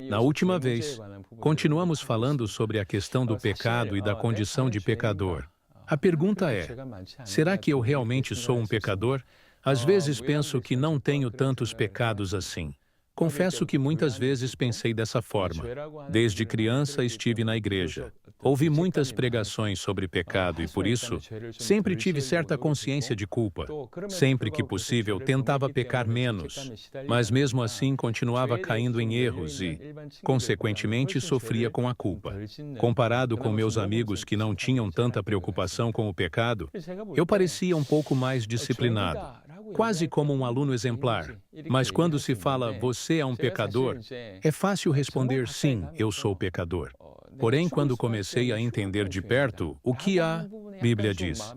Na última vez, continuamos falando sobre a questão do pecado e da condição de pecador. A pergunta é: será que eu realmente sou um pecador? Às vezes penso que não tenho tantos pecados assim. Confesso que muitas vezes pensei dessa forma. Desde criança estive na igreja. Ouvi muitas pregações sobre pecado e, por isso, sempre tive certa consciência de culpa. Sempre que possível, tentava pecar menos, mas mesmo assim continuava caindo em erros e, consequentemente, sofria com a culpa. Comparado com meus amigos que não tinham tanta preocupação com o pecado, eu parecia um pouco mais disciplinado, quase como um aluno exemplar. Mas quando se fala, você é um pecador, é fácil responder, sim, eu sou pecador. Porém, quando comecei a entender de perto o que a Bíblia diz,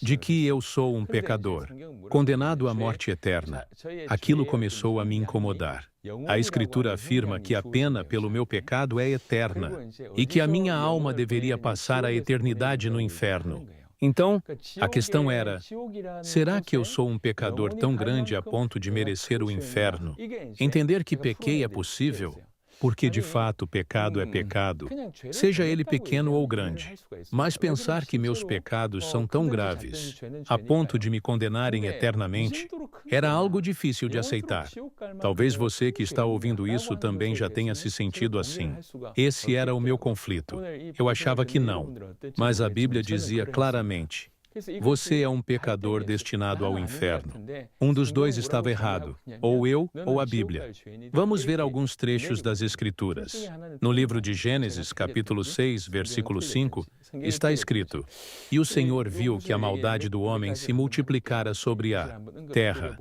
de que eu sou um pecador, condenado à morte eterna, aquilo começou a me incomodar. A Escritura afirma que a pena pelo meu pecado é eterna e que a minha alma deveria passar a eternidade no inferno. Então, a questão era, será que eu sou um pecador tão grande a ponto de merecer o inferno? Entender que pequei é possível, porque de fato pecado é pecado, seja ele pequeno ou grande. Mas pensar que meus pecados são tão graves, a ponto de me condenarem eternamente, era algo difícil de aceitar. Talvez você que está ouvindo isso também já tenha se sentido assim. Esse era o meu conflito. Eu achava que não, mas a Bíblia dizia claramente: você é um pecador destinado ao inferno. Um dos dois estava errado, ou eu ou a Bíblia. Vamos ver alguns trechos das Escrituras. No livro de Gênesis, capítulo 6, versículo 5, está escrito: E o Senhor viu que a maldade do homem se multiplicara sobre a terra,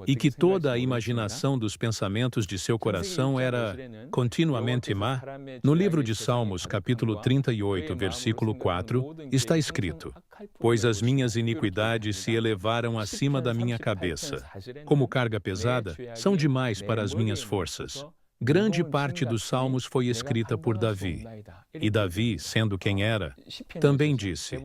e que toda a imaginação dos pensamentos de seu coração era continuamente má. No livro de Salmos, capítulo 38, versículo 4, está escrito: Pois as minhas iniquidades se elevaram acima da minha cabeça. Como carga pesada, são demais para as minhas forças. Grande parte dos salmos foi escrita por Davi. E Davi, sendo quem era, também disse: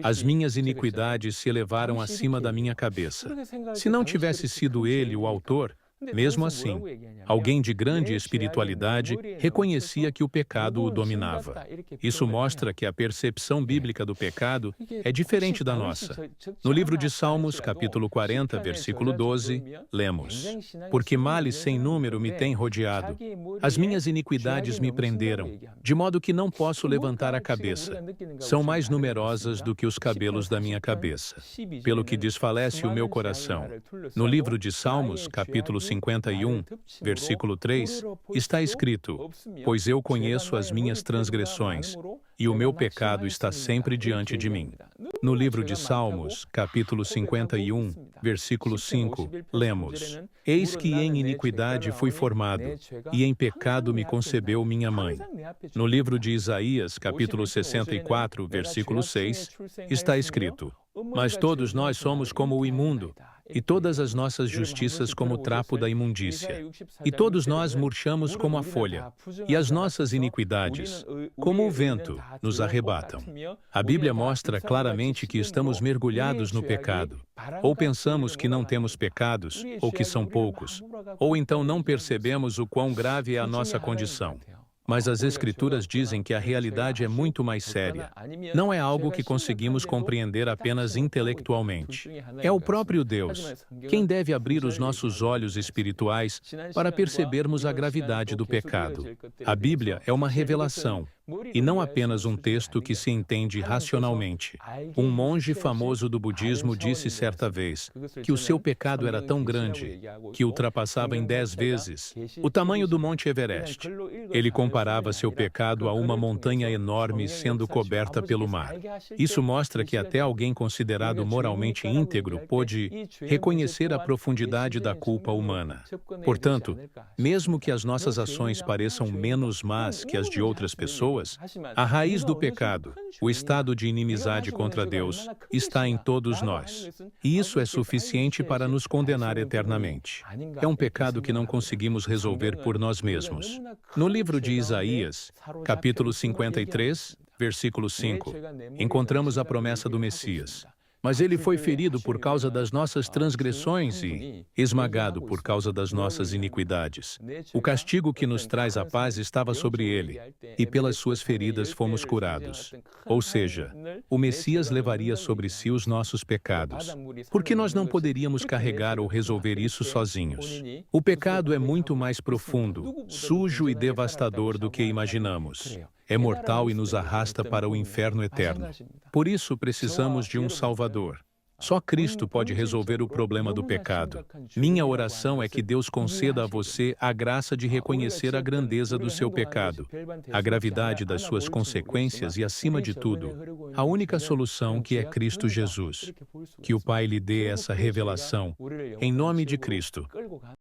As minhas iniquidades se elevaram acima da minha cabeça. Se não tivesse sido ele o autor, mesmo assim, alguém de grande espiritualidade reconhecia que o pecado o dominava. Isso mostra que a percepção bíblica do pecado é diferente da nossa. No livro de Salmos, capítulo 40, versículo 12, lemos: Porque males sem número me têm rodeado, as minhas iniquidades me prenderam, de modo que não posso levantar a cabeça. São mais numerosas do que os cabelos da minha cabeça, pelo que desfalece o meu coração. No livro de Salmos, capítulo 51, versículo 3, está escrito: Pois eu conheço as minhas transgressões, e o meu pecado está sempre diante de mim. No livro de Salmos, capítulo 51, versículo 5, lemos: Eis que em iniquidade fui formado, e em pecado me concebeu minha mãe. No livro de Isaías, capítulo 64, versículo 6, está escrito: Mas todos nós somos como o imundo, e todas as nossas justiças como o trapo da imundícia. E todos nós murchamos como a folha, e as nossas iniquidades, como o vento, nos arrebatam. A Bíblia mostra claramente que estamos mergulhados no pecado. Ou pensamos que não temos pecados, ou que são poucos, ou então não percebemos o quão grave é a nossa condição. Mas as Escrituras dizem que a realidade é muito mais séria. Não é algo que conseguimos compreender apenas intelectualmente. É o próprio Deus quem deve abrir os nossos olhos espirituais para percebermos a gravidade do pecado. A Bíblia é uma revelação, e não apenas um texto que se entende racionalmente. Um monge famoso do budismo disse certa vez que o seu pecado era tão grande que ultrapassava em 10 vezes o tamanho do Monte Everest. Ele comparava seu pecado a uma montanha enorme sendo coberta pelo mar. Isso mostra que até alguém considerado moralmente íntegro pôde reconhecer a profundidade da culpa humana. Portanto, mesmo que as nossas ações pareçam menos más que as de outras pessoas, a raiz do pecado, o estado de inimizade contra Deus, está em todos nós. E isso é suficiente para nos condenar eternamente. É um pecado que não conseguimos resolver por nós mesmos. No livro de Isaías, capítulo 53, versículo 5, encontramos a promessa do Messias. Mas ele foi ferido por causa das nossas transgressões e esmagado por causa das nossas iniquidades. O castigo que nos traz a paz estava sobre ele, e pelas suas feridas fomos curados. Ou seja, o Messias levaria sobre si os nossos pecados. Por que nós não poderíamos carregar ou resolver isso sozinhos? O pecado é muito mais profundo, sujo e devastador do que imaginamos. É mortal e nos arrasta para o inferno eterno. Por isso, precisamos de um Salvador. Só Cristo pode resolver o problema do pecado. Minha oração é que Deus conceda a você a graça de reconhecer a grandeza do seu pecado, a gravidade das suas consequências e, acima de tudo, a única solução que é Cristo Jesus. Que o Pai lhe dê essa revelação, em nome de Cristo.